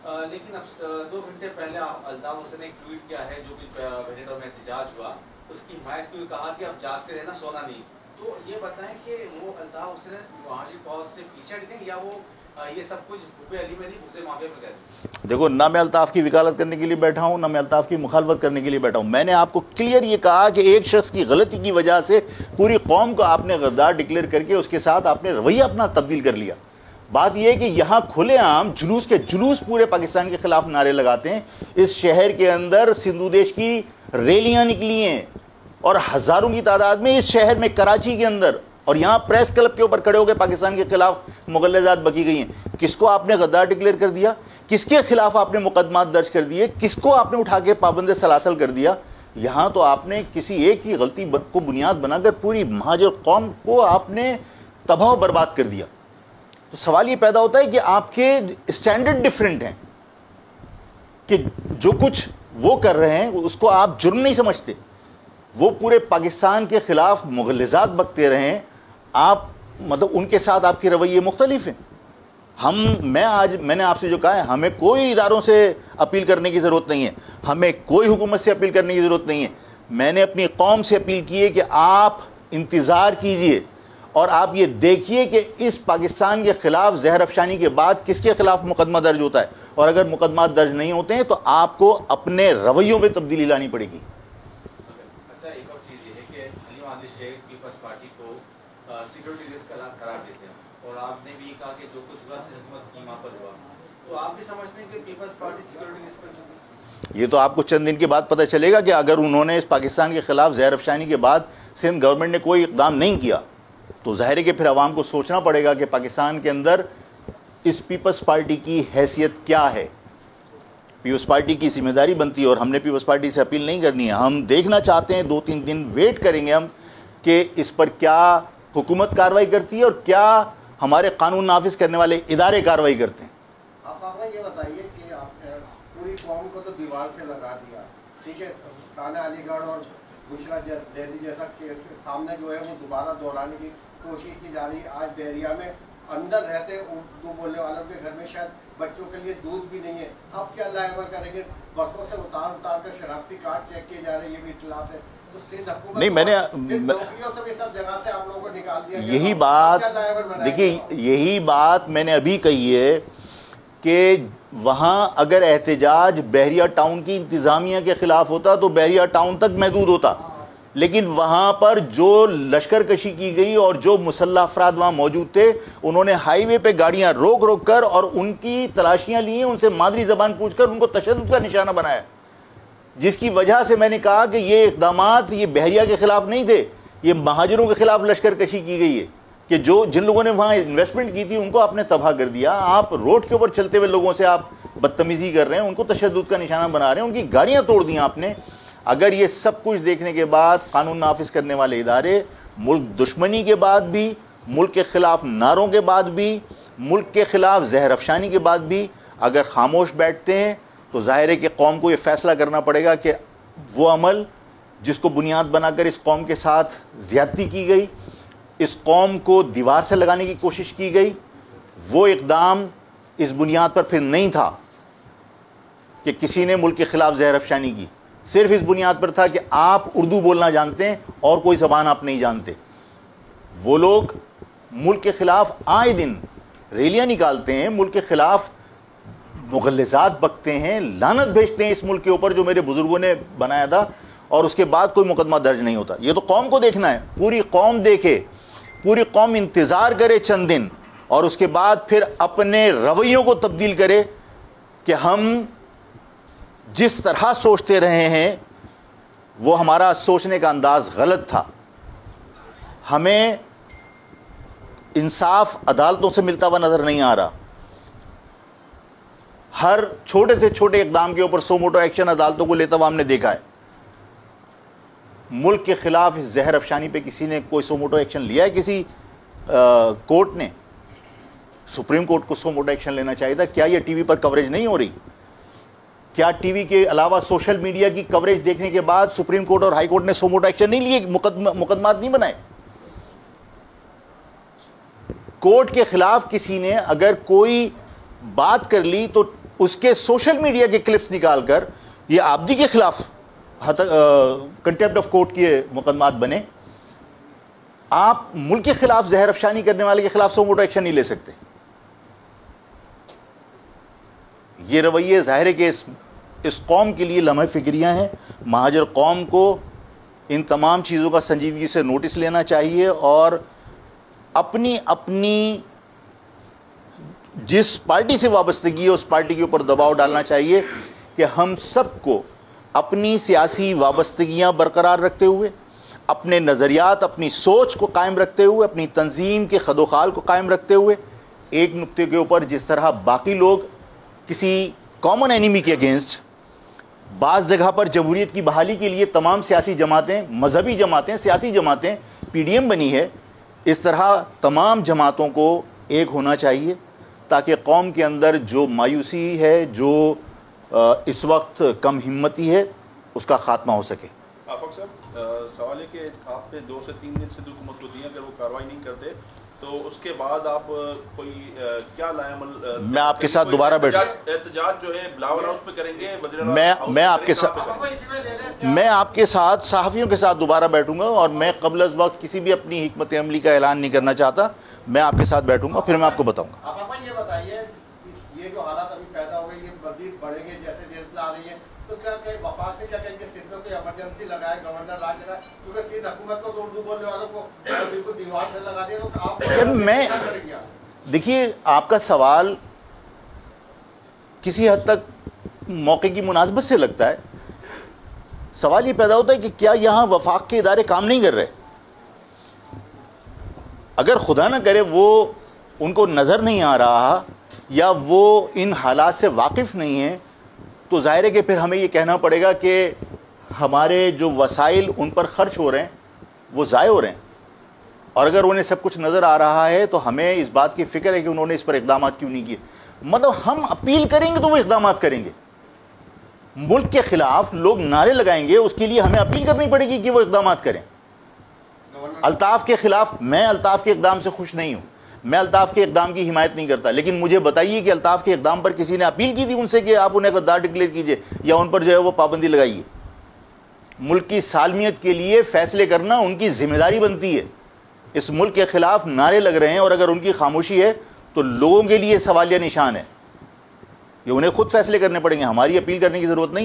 لیکن اب 2 گھنٹے پہلے الطاف حسین نے ایک ٹویٹ کیا ہے جو کہ وینیٹو میں احتجاج ہوا، اس کی حمایت کو کہا کہ اب جاگتے رہنا سونا نہیں. تو یہ بتائیں کہ وہ الطاف حسین وہاں کی فوج سے پیچھے ہٹیں یا وہ یہ سب کچھ حب علی میں نہیں حسے معافیہ میں کہتے؟ دیکھو، نہ میں الطاف کی وکالت کرنے کے لیے بیٹھا ہوں، نہ میں الطاف کی مخالفت کرنے کے لیے بیٹھا ہوں. میں نے آپ کو کلیئر یہ کہا کہ ایک شخص کی غلطی کی وجہ سے پوری قوم کو آپ نے غدار ڈکلیئر کر کے اس کے ساتھ آپ نے رویہ اپنا تبدیل کر لیا. بات یہ ہے کہ یہاں کھلے عام جلوس پورے پاکستان کے خلاف نعرے لگاتے ہیں. اس شہر کے اندر سندھو دیش کی ریلیاں نکلی ہیں اور ہزاروں کی تعداد میں اس شہر میں کراچی کے اندر، اور یہاں پریس کلب کے اوپر کھڑے ہو کے پاکستان کے خلاف مغلظات بکی گئی ہیں. کس کو آپ نے غدار ڈکلیئر کر دیا؟ کس کے خلاف آپ نے مقدمات درج کر دیے؟ کس کو آپ نے اٹھا کے پابند سلاسل کر دیا؟ یہاں تو آپ نے کسی ایک کی غلطی کو بنیاد بنا کر پوری مہاجر قوم کو آپ نے تباہ و برباد کر دیا. تو سوال یہ پیدا ہوتا ہے کہ آپ کے اسٹینڈرڈ ڈیفرنٹ ہیں، کہ جو کچھ وہ کر رہے ہیں اس کو آپ جرم نہیں سمجھتے. وہ پورے پاکستان کے خلاف مغلظات بکتے رہے ہیں، آپ مطلب ان کے ساتھ آپ کے رویے مختلف ہیں. میں نے آپ سے جو کہا ہے، ہمیں کوئی اداروں سے اپیل کرنے کی ضرورت نہیں ہے، ہمیں کوئی حکومت سے اپیل کرنے کی ضرورت نہیں ہے. میں نے اپنی قوم سے اپیل کی ہے کہ آپ انتظار کیجئے اور آپ یہ دیکھیے کہ اس پاکستان کے خلاف زہر افشانی کے بعد کس کے خلاف مقدمہ درج ہوتا ہے، اور اگر مقدمات درج نہیں ہوتے ہیں تو آپ کو اپنے رویوں میں تبدیلی لانی پڑے گی. اچھا، ایک اور چیز یہ ہے کہ علیم عادل شیخ پیپلز پارٹی کو سیکورٹی رسک قرار دیتے ہیں، اور آپ نے بھی کہا کہ جو کچھ ہوا سے حکومت کی ماں پر ہوا. تو آپ بھی سمجھتے ہیں کہ پیپلز پارٹی سیکورٹی رسک پر چلتی؟ یہ تو آپ کو چند دن کے بعد پتہ چلے گا کہ اگر انہوں نے اس پاکستان کے خلاف زہر افشانی کے بعد سندھ گورنمنٹ نے کوئی اقدام نہیں کیا تو ظاہر ہے کہ پھر عوام کو سوچنا پڑے گا کہ پاکستان کے اندر اس پیپلز پارٹی کی حیثیت کیا ہے. پیپلز پارٹی کی ذمہ داری بنتی ہے، اور ہم نے پیپلز پارٹی سے اپیل نہیں کرنی ہے. ہم دیکھنا چاہتے ہیں، 2-3 دن ویٹ کریں گے ہم کہ اس پر کیا حکومت کارروائی کرتی ہے اور کیا ہمارے قانون نافذ کرنے والے ادارے کارروائی کرتے ہیں. آپ یہ بتائیے کہ آپ پوری قوم کو تو دیوار سے لگا دیا، ٹھیک ہے، ثانیہ علی گڑھ اور بشرا دہلی جیسا کیس سامنے جو ہے وہ دوبارہ دہرانے کی کوشش کی جا رہی ہے. آج بحریہ میں اندر رہتے اردو بولنے والوں کے گھر میں شاید بچوں کے لیے دودھ بھی نہیں ہے. اب کیا لائبل کریں گے؟ بسوں سے اتار کر شناختی کارڈ چیک کیے جا رہے ہیں، یہ بھی اطلاعات ہے. نہیں، میں نے یہی بات دیکھیے، یہی بات میں نے ابھی کہی ہے کہ وہاں اگر احتجاج بحریہ ٹاؤن کی انتظامیہ کے خلاف ہوتا تو بحریہ ٹاؤن تک محدود ہوتا، لیکن وہاں پر جو لشکر کشی کی گئی اور جو مسلح افراد وہاں موجود تھے، انہوں نے ہائی وے پہ گاڑیاں روک کر اور ان کی تلاشیاں لی ہیں، ان سے مادری زبان پوچھ کر ان کو تشدد کا نشانہ بنایا، جس کی وجہ سے میں نے کہا کہ یہ اقدامات یہ بحریہ کے خلاف نہیں تھے، یہ مہاجروں کے خلاف لشکر کشی کی گئی ہے کہ جن لوگوں نے وہاں انویسٹمنٹ کی تھی ان کو آپ نے تباہ کر دیا. آپ روڈ کے اوپر چلتے ہوئے لوگوں سے آپ بدتمیزی کر رہے ہیں، ان کو تشدد کا نشانہ بنا رہے ہیں، ان کی گاڑیاں توڑ دیں آپ نے. اگر یہ سب کچھ دیکھنے کے بعد قانون نافذ کرنے والے ادارے ملک دشمنی کے بعد بھی، ملک کے خلاف نعروں کے بعد بھی، ملک کے خلاف زہر افشانی کے بعد بھی اگر خاموش بیٹھتے ہیں تو ظاہر ہے کہ قوم کو یہ فیصلہ کرنا پڑے گا کہ وہ عمل جس کو بنیاد بنا کر اس قوم کے ساتھ زیادتی کی گئی، اس قوم کو دیوار سے لگانے کی کوشش کی گئی، وہ اقدام اس بنیاد پر پھر نہیں تھا کہ کسی نے ملک کے خلاف زہر افشانی کی، صرف اس بنیاد پر تھا کہ آپ اردو بولنا جانتے ہیں اور کوئی زبان آپ نہیں جانتے. وہ لوگ ملک کے خلاف آئے دن ریلیاں نکالتے ہیں، ملک کے خلاف مغلظات بکتے ہیں، لعنت بھیجتے ہیں اس ملک کے اوپر جو میرے بزرگوں نے بنایا تھا، اور اس کے بعد کوئی مقدمہ درج نہیں ہوتا. یہ تو قوم کو دیکھنا ہے، پوری قوم دیکھے، پوری قوم انتظار کرے چند دن، اور اس کے بعد پھر اپنے رویوں کو تبدیل کرے کہ ہم جس طرح سوچتے رہے ہیں وہ ہمارا سوچنے کا انداز غلط تھا. ہمیں انصاف عدالتوں سے ملتا ہوا نظر نہیں آ رہا. ہر چھوٹے سے چھوٹے اقدام کے اوپر سو موٹو ایکشن عدالتوں کو لیتا ہوا ہم نے دیکھا ہے. ملک کے خلاف اس زہر افشانی پہ کسی نے کوئی سو موٹو ایکشن لیا ہے؟ کسی کورٹ نے؟ سپریم کورٹ کو سو موٹو ایکشن لینا چاہیے تھا. کیا یہ ٹی وی پر کوریج نہیں ہو رہی؟ کیا ٹی وی کے علاوہ سوشل میڈیا کی کوریج دیکھنے کے بعد سپریم کورٹ اور ہائی کورٹ نے سو موٹو ایکشن نہیں لیے، مقدمات نہیں بنائے؟ کورٹ کے خلاف کسی نے اگر کوئی بات کر لی تو اس کے سوشل میڈیا کے کلپس نکال کر یہ عابدی کے خلاف کنٹیمپٹ آف کورٹ کے مقدمات بنے. آپ ملک کے خلاف زہر افشانی کرنے والے کے خلاف سو موٹو ایکشن نہیں لے سکتے. یہ رویے ظاہر ہے کہ اس قوم کے لیے لمحہ فکریاں ہیں. مہاجر قوم کو ان تمام چیزوں کا سنجیدگی سے نوٹس لینا چاہیے اور اپنی جس پارٹی سے وابستگی ہے اس پارٹی کے اوپر دباؤ ڈالنا چاہیے کہ ہم سب کو اپنی سیاسی وابستگیاں برقرار رکھتے ہوئے، اپنے نظریات، اپنی سوچ کو قائم رکھتے ہوئے، اپنی تنظیم کے خد و خال کو قائم رکھتے ہوئے ایک نقطے کے اوپر جس طرح باقی لوگ کسی کامن اینیمی کے اگینسٹ بعض جگہ پر جمہوریت کی بحالی کے لیے تمام سیاسی جماعتیں، مذہبی جماعتیں، سیاسی جماعتیں پی ڈی ایم بنی ہے، اس طرح تمام جماعتوں کو ایک ہونا چاہیے تاکہ قوم کے اندر جو مایوسی ہے، جو اس وقت کم ہمتی ہے، اس کا خاتمہ ہو سکے. آفاق صاحب، سوال ہے کہ آپ نے 2 سے 3 دن سے حکومت کو دیا، اگر وہ کارروائی نہیں کرتے تو اس کے بعد آپ کوئی کیا لائے عمل؟ میں آپ کے ساتھ دوبارہ بیٹھوں، احتجاج جو ہے بلاول ہاؤس پہ کریں گے، میں آپ کے ساتھ صحافیوں کے ساتھ دوبارہ بیٹھوں گا اور میں قبل از وقت کسی بھی اپنی حکمت عملی کا اعلان نہیں کرنا چاہتا. میں آپ کے ساتھ بیٹھوں گا، پھر میں آپ کو بتاؤں گا. آپ یہ بتائیے، یہ جو حالات ابھی پیدا ہو گئے یہ مزید بڑھیں گے جیسے دیر آ رہی ہے، تو کیا کہ وفاق سے کیا کہیں گے سندھ میں کوئی ایمرجنسی لگائے، گورنر لا لگائے، کیونکہ سندھ حکومت کو تو اردو بولنے والوں کو بالکل دیوار سے لگا دیا، تو آپ کیا کریں گے؟ دیکھیے، آپ کا سوال کسی حد تک موقع کی مناسبت سے لگتا ہے. سوال یہ پیدا ہوتا ہے کہ کیا یہاں وفاق کے ادارے کام نہیں کر رہے؟ اگر خدا نہ کرے وہ ان کو نظر نہیں آ رہا یا وہ ان حالات سے واقف نہیں ہیں تو ظاہر ہے کہ پھر ہمیں یہ کہنا پڑے گا کہ ہمارے جو وسائل ان پر خرچ ہو رہے ہیں وہ ضائع ہو رہے ہیں. اور اگر انہیں سب کچھ نظر آ رہا ہے تو ہمیں اس بات کی فکر ہے کہ انہوں نے اس پر اقدامات کیوں نہیں کیے. مطلب ہم اپیل کریں گے تو وہ اقدامات کریں گے. ملک کے خلاف لوگ نعرے لگائیں گے، اس کے لیے ہمیں اپیل کرنی پڑے گی کہ وہ اقدامات کریں. الطاف کے خلاف میں الطاف کے اقدام سے خوش نہیں ہوں، میں الطاف کے اقدام کی حمایت نہیں کرتا، لیکن مجھے بتائیے کہ الطاف کے اقدام پر کسی نے اپیل کی تھی ان سے کہ آپ انہیں غدار ڈکلیئر کیجئے یا ان پر جو ہے وہ پابندی لگائیے؟ ملک کی سالمیت کے لیے فیصلے کرنا ان کی ذمہ داری بنتی ہے. اس ملک کے خلاف نعرے لگ رہے ہیں اور اگر ان کی خاموشی ہے تو لوگوں کے لیے سوالیہ نشان ہے. یہ انہیں خود فیصلے کرنے پڑیں گے، ہماری اپیل کرنے کی ضرورت نہیں.